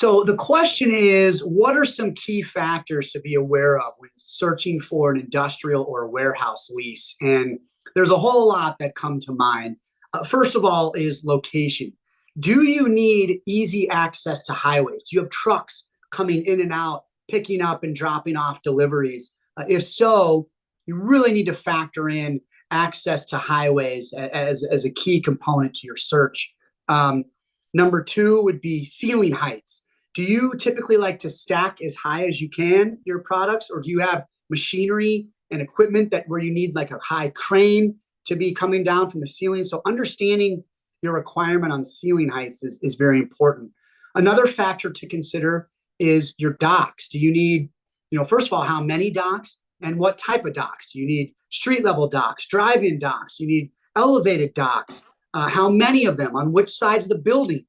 So the question is, what are some key factors to be aware of when searching for an industrial or a warehouse lease? And there's a whole lot that come to mind. First of all is location. Do you need easy access to highways? Do you have trucks coming in and out, picking up and dropping off deliveries? If so, you really need to factor in access to highways as a key component to your search. Number two would be ceiling heights. Do you typically like to stack as high as you can your products, or do you have machinery and equipment that where you need like a high crane to be coming down from the ceiling? So understanding your requirement on ceiling heights is very important. Another factor to consider is your docks. Do you need, first of all, how many docks and what type of docks? Do you need street level docks, drive-in docks? You need elevated docks. How many of them on which sides of the building?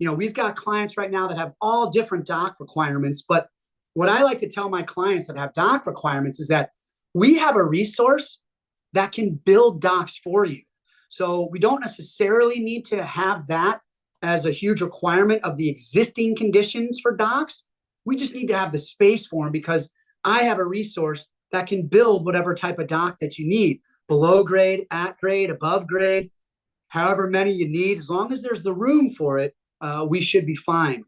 We've got clients right now that have all different dock requirements, but what I like to tell my clients that have dock requirements is that we have a resource that can build docks for you. So we don't necessarily need to have that as a huge requirement of the existing conditions for docks. We just need to have the space for them because I have a resource that can build whatever type of dock that you need, below grade, at grade, above grade, however many you need. As long as there's the room for it, we should be fine.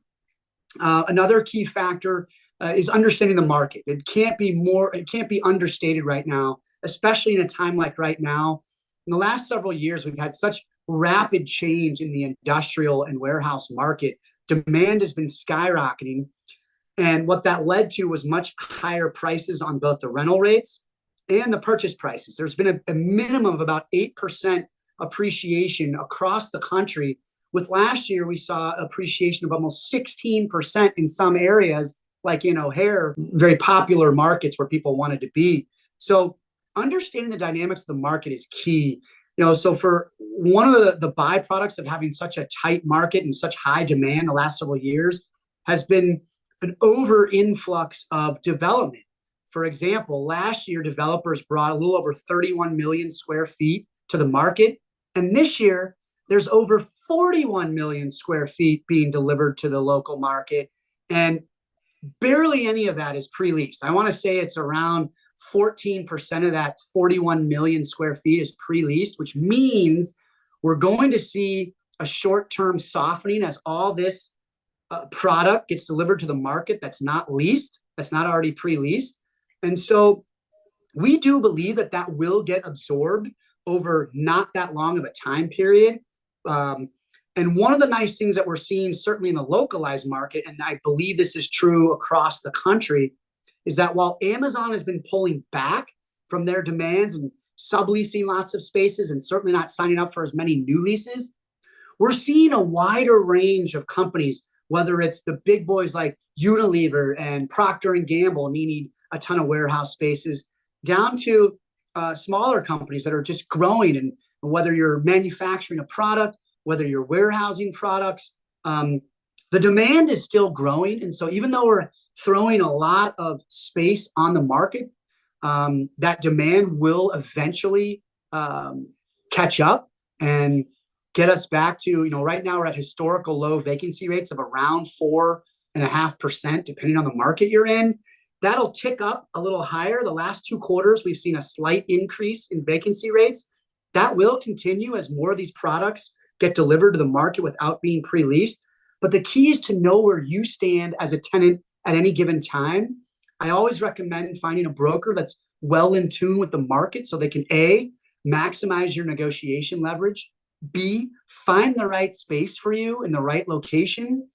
Another key factor is understanding the market. It can't be understated right now, especially in a time like right now. In the last several years, we've had such rapid change in the industrial and warehouse market. Demand has been skyrocketing. And what that led to was much higher prices on both the rental rates and the purchase prices. There's been a minimum of about 8% appreciation across the country. With last year, we saw appreciation of almost 16% in some areas, like in O'Hare, very popular markets where people wanted to be. So understanding the dynamics of the market is key. So for one of the byproducts of having such a tight market and such high demand the last several years has been an over influx of development. For example, last year, developers brought a little over 31 million square feet to the market. And this year, there's over 41 million square feet being delivered to the local market. And barely any of that is pre-leased. I want to say it's around 14% of that 41 million square feet is pre-leased, which means we're going to see a short-term softening as all this product gets delivered to the market that's not leased, that's not already pre-leased. And so we do believe that will get absorbed over not that long of a time period. And one of the nice things that we're seeing, certainly in the localized market, and I believe this is true across the country, is that while Amazon has been pulling back from their demands and subleasing lots of spaces and certainly not signing up for as many new leases, we're seeing a wider range of companies, whether it's the big boys like Unilever and Procter & Gamble needing a ton of warehouse spaces, down to smaller companies that are just growing. And whether you're manufacturing a product, whether you're warehousing products, the demand is still growing. And so even though we're throwing a lot of space on the market, that demand will eventually catch up and get us back to, right now we're at historical low vacancy rates of around 4.5%, depending on the market you're in. That'll tick up a little higher. The last 2 quarters, we've seen a slight increase in vacancy rates. That will continue as more of these products get delivered to the market without being pre-leased. But the key is to know where you stand as a tenant at any given time. I always recommend finding a broker that's well in tune with the market so they can A, maximize your negotiation leverage, B, find the right space for you in the right location,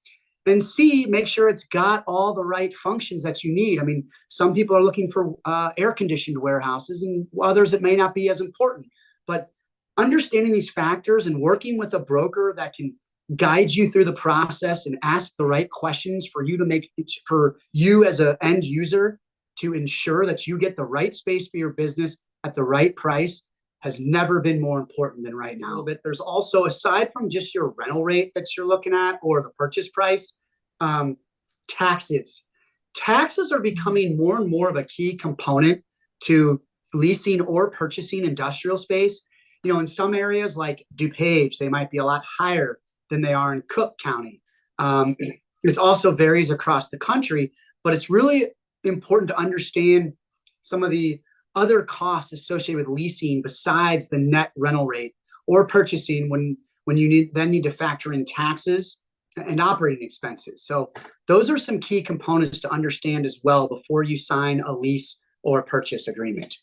and C, make sure it's got all the right functions that you need. I mean, some people are looking for air-conditioned warehouses, and others it may not be as important. But understanding these factors and working with a broker that can guide you through the process and ask the right questions for you to make it for you as an end user to ensure that you get the right space for your business at the right price has never been more important than right now. But there's also, aside from just your rental rate that you're looking at or the purchase price, taxes. Taxes are becoming more and more of a key component to leasing or purchasing industrial space. In some areas like DuPage, they might be a lot higher than they are in Cook County. It also varies across the country, but it's really important to understand some of the other costs associated with leasing besides the net rental rate, or purchasing when you need to factor in taxes and operating expenses. So those are some key components to understand as well before you sign a lease or purchase agreement.